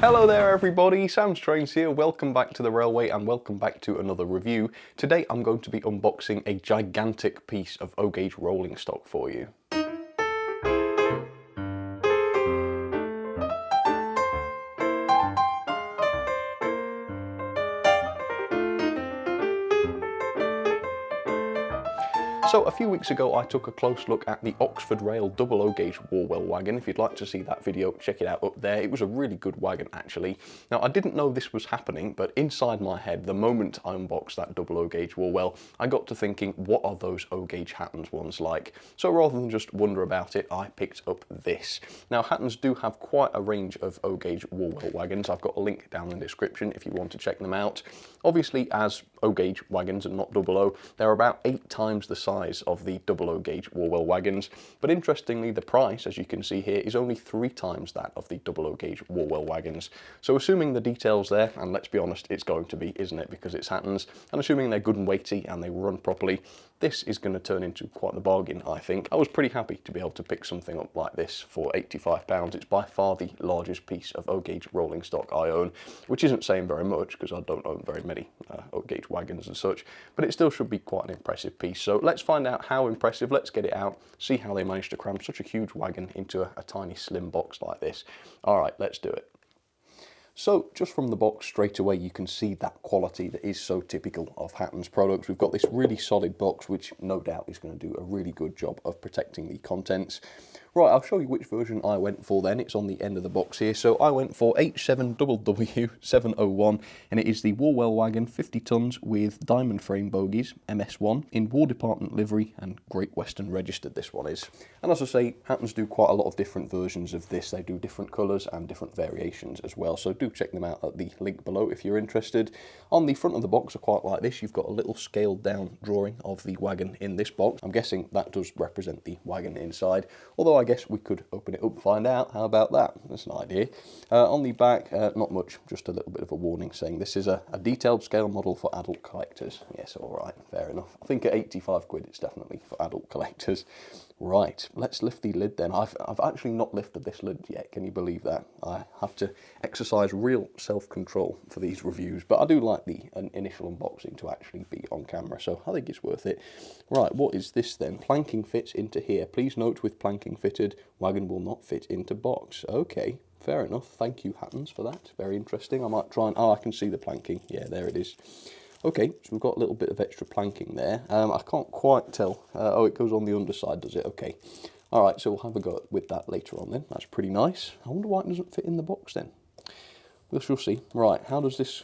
Hello there everybody, Sam's Trains here, welcome back to the railway and welcome back to another review. Today I'm going to be unboxing a gigantic piece of O-gauge rolling stock for you. So a few weeks ago I took a close look at the Oxford Rail double O-gauge Warwell wagon. If you'd like to see that video, check it out up there. It was a really good wagon actually. Now I didn't know this was happening, but inside my head, the moment I unboxed that double O-gauge Warwell, I got to thinking, what are those O-gauge Hattons ones like? So rather than just wonder about it, I picked up this. Now Hattons do have quite a range of O-gauge Warwell wagons. I've got a link down in the description if you want to check them out. Obviously, as O-gauge wagons and not double O, they're about 8 times the size of the double O-gauge Warwell wagons, but interestingly the price, as you can see here, is only 3 times that of the double O-gauge Warwell wagons. So assuming the detail's there, and let's be honest, it's going to be, isn't it, because it's Hattons, and assuming they're good and weighty and they run properly, this is going to turn into quite the bargain, I think. I was pretty happy to be able to pick something up like this for £85. It's by far the largest piece of O-gauge rolling stock I own, which isn't saying very much because I don't own very many O-gauge wagons and such, but it still should be quite an impressive piece. So let's find out how impressive, let's get it out, see how they managed to cram such a huge wagon into a tiny slim box like this. Alright, let's do it. So just from the box straight away you can see that quality that is so typical of Hatton's products. We've got this really solid box which no doubt is going to do a really good job of protecting the contents. Right, I'll show you which version I went for then. It's on the end of the box here. So I went for H7WW701 and it is the Warwell wagon, 50 tonnes with diamond frame bogies, MS1, in War Department livery and Great Western registered this one is. And as I say, Hattons do quite a lot of different versions of this. They do different colours and different variations as well. So do check them out at the link below if you're interested. On the front of the box, I quite like this. You've got a little scaled down drawing of the wagon in this box. I'm guessing that does represent the wagon inside, although I guess we could open it up and find out. How about that? That's an idea. On the back, not much, just a little bit of a warning saying this is a detailed scale model for adult collectors. Yes, alright, fair enough. I think at 85 quid it's definitely for adult collectors. Right, let's lift the lid then. I've actually not lifted this lid yet, can you believe that? I have to exercise real self-control for these reviews, but I do like the initial unboxing to actually be on camera, so I think it's worth it. Right, what is this then? Planking fits into here. Please note with planking fitted, wagon will not fit into box. Okay, fair enough. Thank you, Hattons, for that. Very interesting. I might try and... oh, I can see the planking. Yeah, there it is. Okay, so we've got a little bit of extra planking there. I can't quite tell. Oh, it goes on the underside, does it? Okay. All right, so we'll have a go with that later on then. That's pretty nice. I wonder why it doesn't fit in the box then. We shall see. Right, how does this...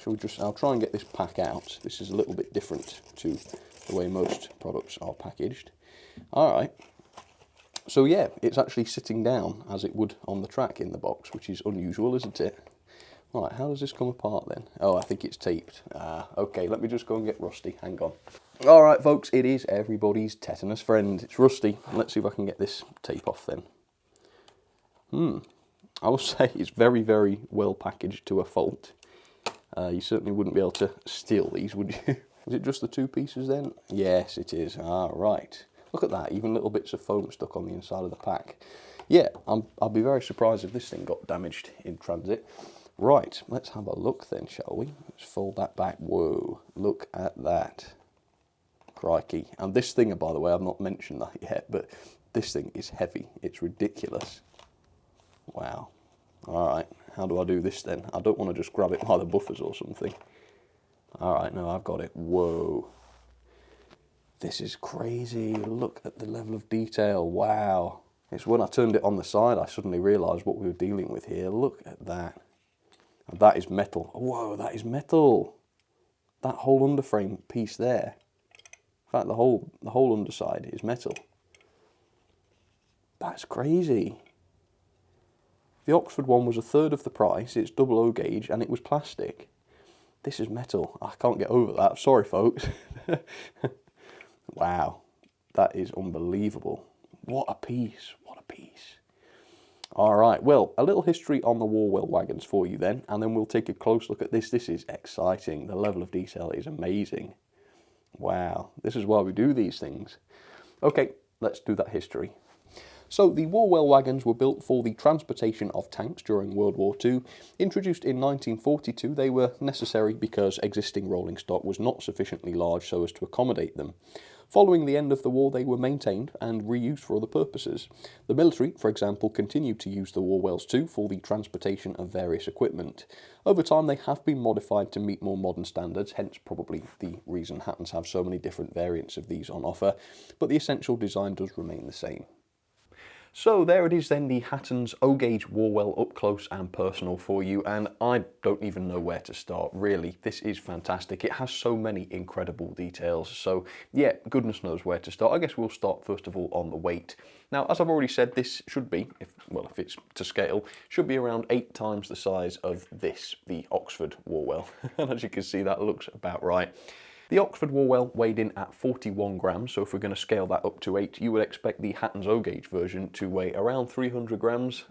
shall we just... I'll try and get this pack out. This is a little bit different to the way most products are packaged. All right. So yeah, it's actually sitting down as it would on the track in the box, which is unusual, isn't it? Right, how does this come apart then? Oh, I think it's taped. Okay, let me just go and get Rusty. Hang on. All right, folks, it is everybody's tetanus friend. It's Rusty. Let's see if I can get this tape off then. I will say it's very, very well packaged to a fault. You certainly wouldn't be able to steal these, would you? Is it just the 2 pieces then? Yes, it is. Ah, right. Look at that, even little bits of foam stuck on the inside of the pack. Yeah, I'll be very surprised if this thing got damaged in transit. Right, let's have a look then, shall we? Let's fold that back. Whoa, look at that. Crikey. And this thing, by the way, I've not mentioned that yet, but this thing is heavy. It's ridiculous. Wow. All right, how do I do this then? I don't want to just grab it by the buffers or something. All right, no, I've got it. Whoa. This is crazy. Look at the level of detail. Wow. It's when I turned it on the side, I suddenly realised what we were dealing with here. Look at that. And that is metal. Whoa, that is metal. That whole underframe piece there. In fact, the whole underside is metal. That's crazy. The Oxford one was 1/3 of the price. It's double O-gauge and it was plastic. This is metal. I can't get over that. Sorry, folks. Wow, that is unbelievable. What a piece, what a piece. All right, well, a little history on the Warwell wagons for you then, and then we'll take a close look at this. This is exciting. The level of detail is amazing. Wow, this is why we do these things. Okay, let's do that history. So the Warwell wagons were built for the transportation of tanks during World War II. Introduced in 1942, they were necessary because existing rolling stock was not sufficiently large so as to accommodate them. Following the end of the war, they were maintained and reused for other purposes. The military, for example, continued to use the Warwells too for the transportation of various equipment. Over time, they have been modified to meet more modern standards, hence probably the reason Hattons have so many different variants of these on offer, but the essential design does remain the same. So there it is then, the Hatton's O-Gauge Warwell up close and personal for you, and I don't even know where to start, really. This is fantastic. It has so many incredible details, so yeah, goodness knows where to start. I guess we'll start first of all on the weight. Now, as I've already said, this should be, if it's to scale, should be around 8 times the size of this, the Oxford Warwell. And as you can see, that looks about right. The Oxford Warwell weighed in at 41 grams, so if we're going to scale that up to 8, you would expect the Hatton's O-Gauge version to weigh around 300 grams.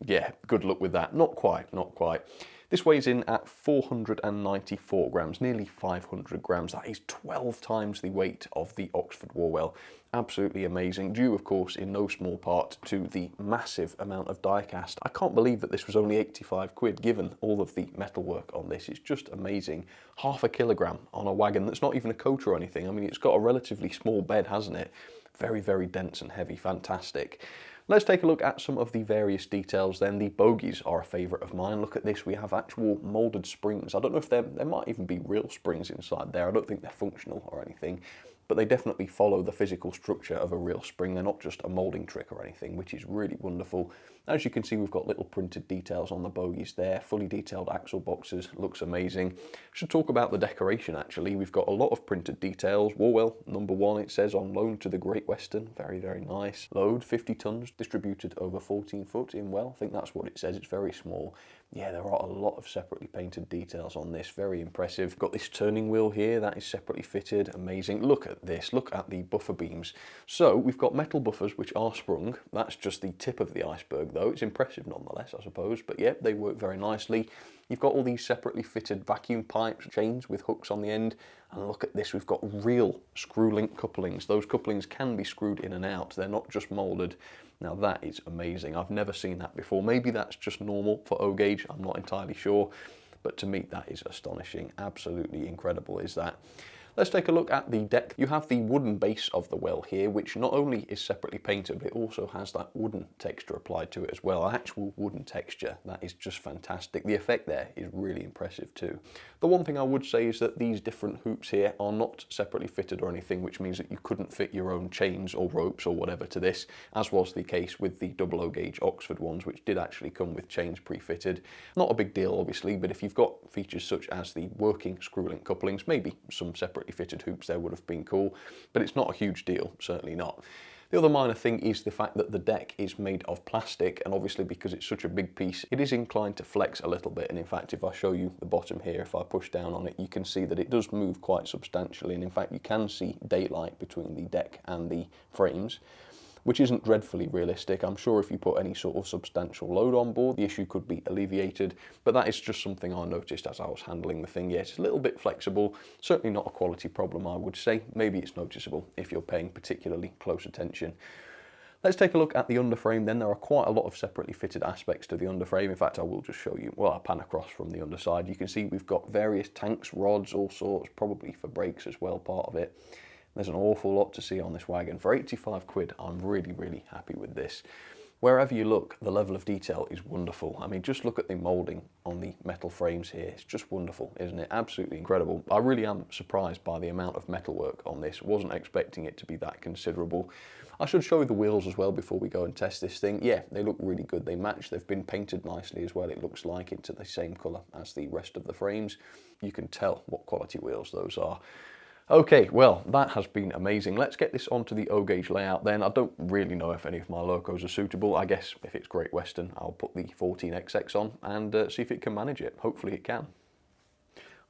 Yeah, good luck with that. Not quite, not quite. This weighs in at 494 grams, nearly 500 grams. That is 12 times the weight of the Oxford Warwell. Absolutely amazing, due of course in no small part to the massive amount of die cast. I can't believe that this was only 85 quid given all of the metalwork on this. It's just amazing. Half a kilogram on a wagon that's not even a coach or anything. I mean, it's got a relatively small bed, hasn't it? Very, very dense and heavy, fantastic. Let's take a look at some of the various details then. The bogies are a favourite of mine. Look at this, we have actual moulded springs. I don't know if there might even be real springs inside there. I don't think they're functional or anything, but they definitely follow the physical structure of a real spring. They're not just a moulding trick or anything, which is really wonderful. As you can see, we've got little printed details on the bogies there, fully detailed axle boxes, looks amazing. Should talk about the decoration actually. We've got a lot of printed details. Warwell, number 1, it says, on loan to the Great Western. Very, very nice. Load, 50 tons, distributed over 14 foot in well. I think that's what it says, it's very small. Yeah, there are a lot of separately painted details on this, very impressive. Got this turning wheel here, that is separately fitted, amazing. Look at this, look at the buffer beams. So we've got metal buffers which are sprung. That's just the tip of the iceberg though. It's impressive nonetheless, I suppose, but yeah, they work very nicely. You've got all these separately fitted vacuum pipes, chains with hooks on the end, and look at this, we've got real screw link couplings. Those couplings can be screwed in and out, they're not just moulded. Now that is amazing, I've never seen that before. Maybe that's just normal for O-Gauge, I'm not entirely sure, but to me that is astonishing, absolutely incredible is that. Let's take a look at the deck. You have the wooden base of the well here, which not only is separately painted, but it also has that wooden texture applied to it as well. An actual wooden texture. That is just fantastic. The effect there is really impressive too. The one thing I would say is that these different hoops here are not separately fitted or anything, which means that you couldn't fit your own chains or ropes or whatever to this, as was the case with the double O-Gauge Oxford ones, which did actually come with chains pre-fitted. Not a big deal, obviously, but if you've got features such as the working screw-link couplings, maybe some separately fitted hoops there would have been cool, but it's not a huge deal, certainly not. The other minor thing is the fact that the deck is made of plastic, and obviously because it's such a big piece, it is inclined to flex a little bit, and in fact if I show you the bottom here, if I push down on it, you can see that it does move quite substantially, and in fact you can see daylight between the deck and the frames, which isn't dreadfully realistic. I'm sure if you put any sort of substantial load on board, the issue could be alleviated, but that is just something I noticed as I was handling the thing. Yes, it's a little bit flexible, certainly not a quality problem, I would say. Maybe it's noticeable if you're paying particularly close attention. Let's take a look at the underframe then. There are quite a lot of separately fitted aspects to the underframe. In fact, I will just show you, well, I'll pan across from the underside. You can see we've got various tanks, rods, all sorts, probably for brakes as well, part of it. There's an awful lot to see on this wagon. For 85 quid, I'm really, really happy with this. Wherever you look, the level of detail is wonderful. I mean, just look at the moulding on the metal frames here. It's just wonderful, isn't it? Absolutely incredible. I really am surprised by the amount of metalwork on this. Wasn't expecting it to be that considerable. I should show you the wheels as well before we go and test this thing. Yeah, they look really good. They match. They've been painted nicely as well. It looks like into the same colour as the rest of the frames. You can tell what quality wheels those are. Okay, well, that has been amazing. Let's get this onto the O-Gauge layout then. I don't really know if any of my locos are suitable. I guess if it's Great Western, I'll put the 14XX on and see if it can manage it. Hopefully it can.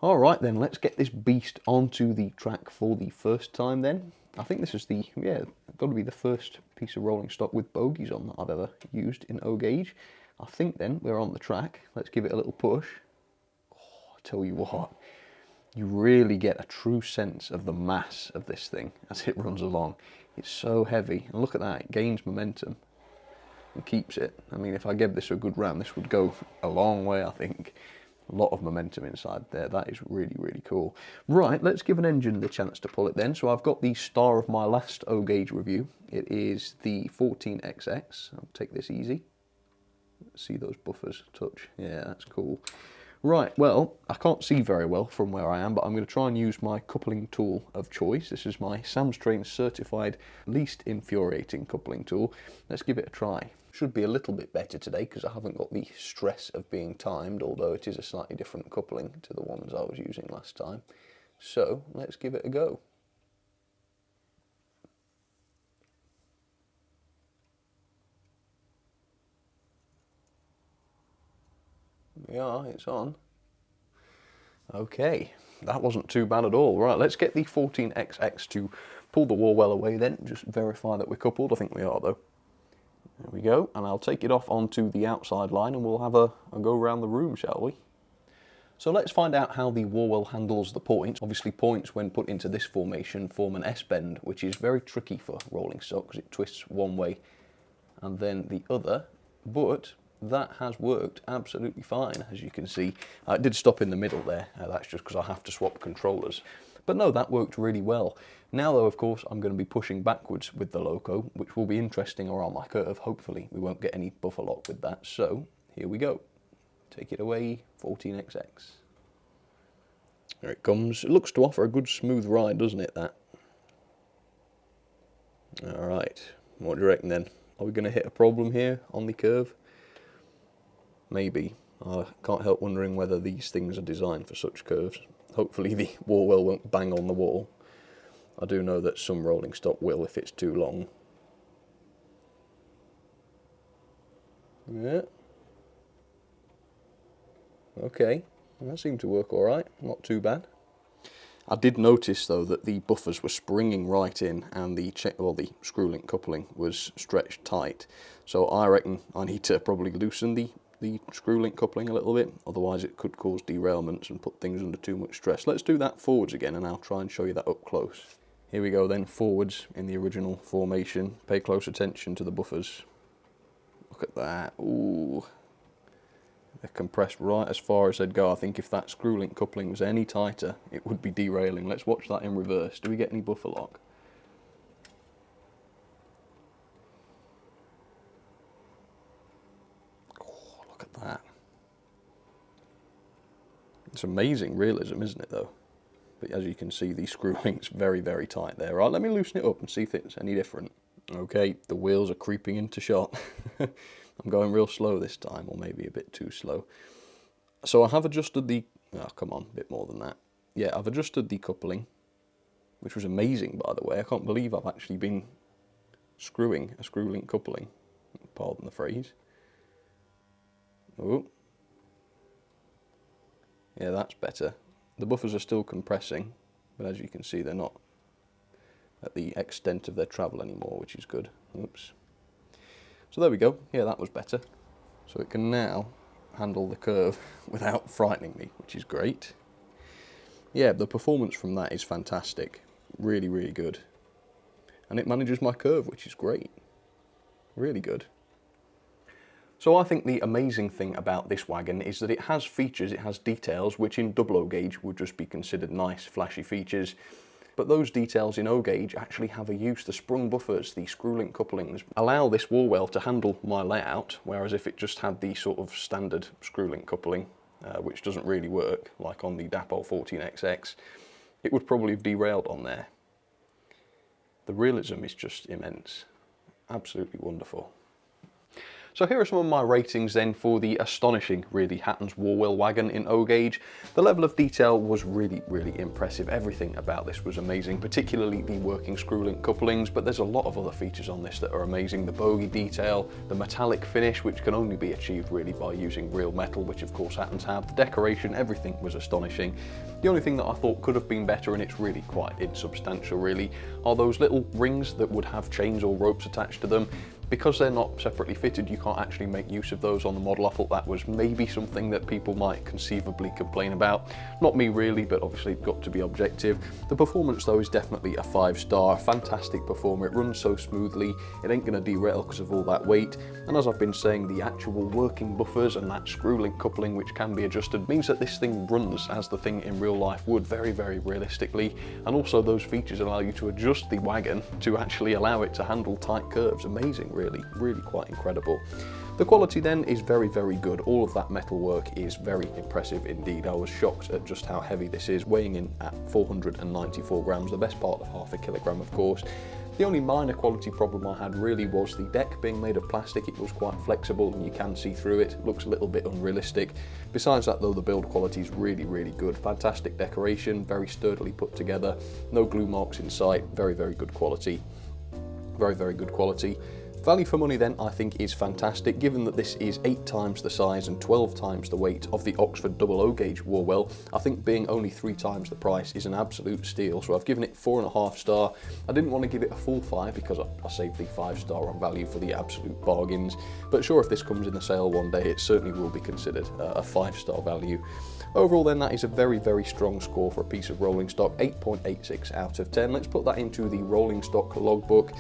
All right then, let's get this beast onto the track for the first time then. I think this is the, yeah, got to be the first piece of rolling stock with bogies on that I've ever used in O-Gauge. I think then we're on the track. Let's give it a little push. Oh, I tell you what. You really get a true sense of the mass of this thing as it runs along. It's so heavy, and look at that, it gains momentum and keeps it. I mean, if I gave this a good ram, this would go a long way, I think. A lot of momentum inside there. That is really, really cool. Right, let's give an engine the chance to pull it then. So I've got the star of my last O-Gauge review. It is the 14XX. I'll take this easy. See those buffers touch. Yeah, that's cool. Right, well, I can't see very well from where I am, but I'm going to try and use my coupling tool of choice. This is my Sam's Train certified least infuriating coupling tool. Let's give it a try. Should be a little bit better today because I haven't got the stress of being timed, although it is a slightly different coupling to the ones I was using last time. So let's give it a go. Yeah, it's on. Okay, that wasn't too bad at all. Right, let's get the 14XX to pull the Warwell away then. Just verify that we're coupled. I think we are though. There we go, and I'll take it off onto the outside line and we'll have a go around the room, shall we? So let's find out how the Warwell handles the points. Obviously points when put into this formation form an S-bend, which is very tricky for rolling stock because it twists one way and then the other, but that has worked absolutely fine, as you can see. It did stop in the middle there, that's just because I have to swap controllers. But no, that worked really well. Now though, of course, I'm going to be pushing backwards with the loco, which will be interesting around my curve. Hopefully we won't get any buffer lock with that. So here we go. Take it away, 14XX. There it comes. It looks to offer a good smooth ride, doesn't it, that? All right, what do you reckon then? Are we going to hit a problem here on the curve? Maybe. I can't help wondering whether these things are designed for such curves. Hopefully the Warwell won't bang on the wall. I do know that some rolling stock will if it's too long. Yeah. Okay, that seemed to work alright, not too bad. I did notice though that the buffers were springing right in and the screw link coupling was stretched tight. So I reckon I need to probably loosen the screw link coupling a little bit, otherwise it could cause derailments and put things under too much stress. Let's do that forwards again and I'll try and show you that up close. Here we go then, forwards in the original formation. Pay close attention to the buffers. Look at that, ooh. They're compressed right as far as they'd go. I think if that screw link coupling was any tighter, it would be derailing. Let's watch that in reverse. Do we get any buffer lock? Oh, look at that. It's amazing realism, isn't it though? But as you can see, the screw link's very, very tight there. Right, let me loosen it up and see if it's any different. Okay, the wheels are creeping into shot. I'm going real slow this time, or maybe a bit too slow. So I have adjusted the... Oh, come on, a bit more than that. Yeah, I've adjusted the coupling, which was amazing, by the way. I can't believe I've actually been screwing a screw link coupling. Pardon the phrase. Oh. Yeah, that's better. The buffers are still compressing, but as you can see, they're not at the extent of their travel anymore, which is good. Oops. So there we go. Yeah, that was better. So it can now handle the curve without frightening me, which is great. Yeah, the performance from that is fantastic. Really, really good. And it manages my curve, which is great. Really good. So I think the amazing thing about this wagon is that it has features, it has details, which in double O-Gauge would just be considered nice, flashy features. But those details in O-Gauge actually have a use. The sprung buffers, the screw link couplings, allow this Warwell to handle my layout, whereas if it just had the sort of standard screw link coupling, which doesn't really work, like on the Dapo 14XX, it would probably have derailed on there. The realism is just immense. Absolutely wonderful. So here are some of my ratings then for the astonishing, really, Hatton's Warwell wagon in O-Gauge. The level of detail was really, really impressive. Everything about this was amazing, particularly the working screw link couplings, but there's a lot of other features on this that are amazing. The bogey detail, the metallic finish, which can only be achieved really by using real metal, which of course Hatton's have. The decoration, everything was astonishing. The only thing that I thought could have been better, and it's really quite insubstantial really, are those little rings that would have chains or ropes attached to them. because they're not separately fitted, you can't actually make use of those on the model. I thought that was maybe something that people might conceivably complain about. Not me really, but obviously it's got to be objective. The performance though is definitely a 5-star, fantastic performer. It runs so smoothly, it ain't gonna derail because of all that weight. And as I've been saying, the actual working buffers and that screw link coupling, which can be adjusted, means that this thing runs as the thing in real life would, very, very realistically. And also those features allow you to adjust the wagon to actually allow it to handle tight curves. Amazing, really, really quite incredible. The quality then is very, very good. All of that metal work is very impressive indeed. I was shocked at just how heavy this is, weighing in at 494 grams, the best part of half a kilogram, of course. The only minor quality problem I had really was the deck being made of plastic. It was quite flexible and you can see through it. It looks a little bit unrealistic. Besides that though, the build quality is really, really good. Fantastic decoration, very sturdily put together. No glue marks in sight, very, very good quality. Very, very good quality. Value for money then I think is fantastic, given that this is 8 times the size and 12 times the weight of the Oxford double O gauge Warwell. I think being only 3 times the price is an absolute steal, so I've given it 4.5 star. I didn't want to give it a full 5 because I saved the 5-star on value for the absolute bargains, but sure, if this comes in the sale one day, it certainly will be considered a 5-star value. Overall then, that is a very, very strong score for a piece of rolling stock, 8.86 out of 10. Let's put that into the rolling stock logbook.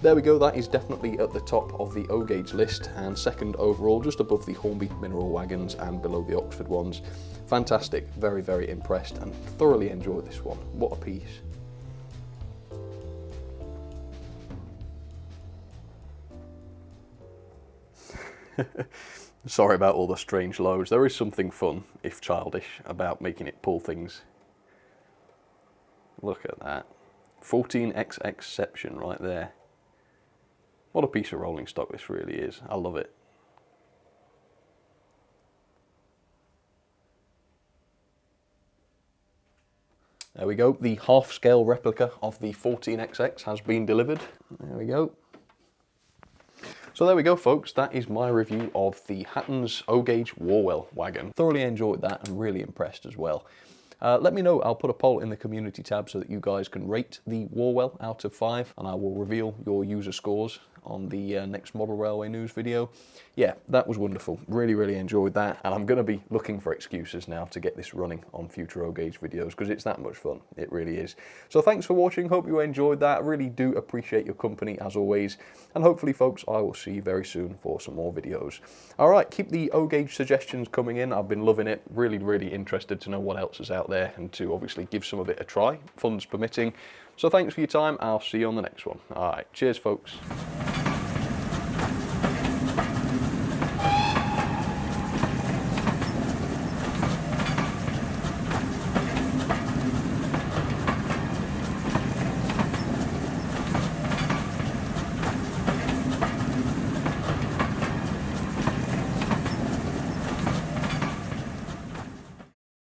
There we go, that is definitely at the top of the O gauge list and second overall, just above the Hornby mineral wagons and below the Oxford ones. Fantastic, very, very impressed and thoroughly enjoyed this one. What a piece. Sorry about all the strange lows. There is something fun, if childish, about making it pull things. Look at that. 14xXception right there. What a piece of rolling stock this really is. I love it. There we go. The half-scale replica of the 14XX has been delivered. There we go. So there we go, folks. That is my review of the Hatton's O-Gauge Warwell wagon. Thoroughly enjoyed that and really impressed as well. Let me know. I'll put a poll in the community tab so that you guys can rate the Warwell out of 5, and I will reveal your user scores on the next Model Railway News video. Yeah, that was wonderful. Really, really enjoyed that, and I'm going to be looking for excuses now to get this running on future O-Gauge videos because it's that much fun. It really is. So thanks for watching. Hope you enjoyed that. Really do appreciate your company as always, and hopefully, folks, I will see you very soon for some more videos. All right, keep the O-Gauge suggestions coming in. I've been loving it. Really, really interested to know what else is out there and to obviously give some of it a try, funds permitting. So thanks for your time. I'll see you on the next one. All right, cheers, folks.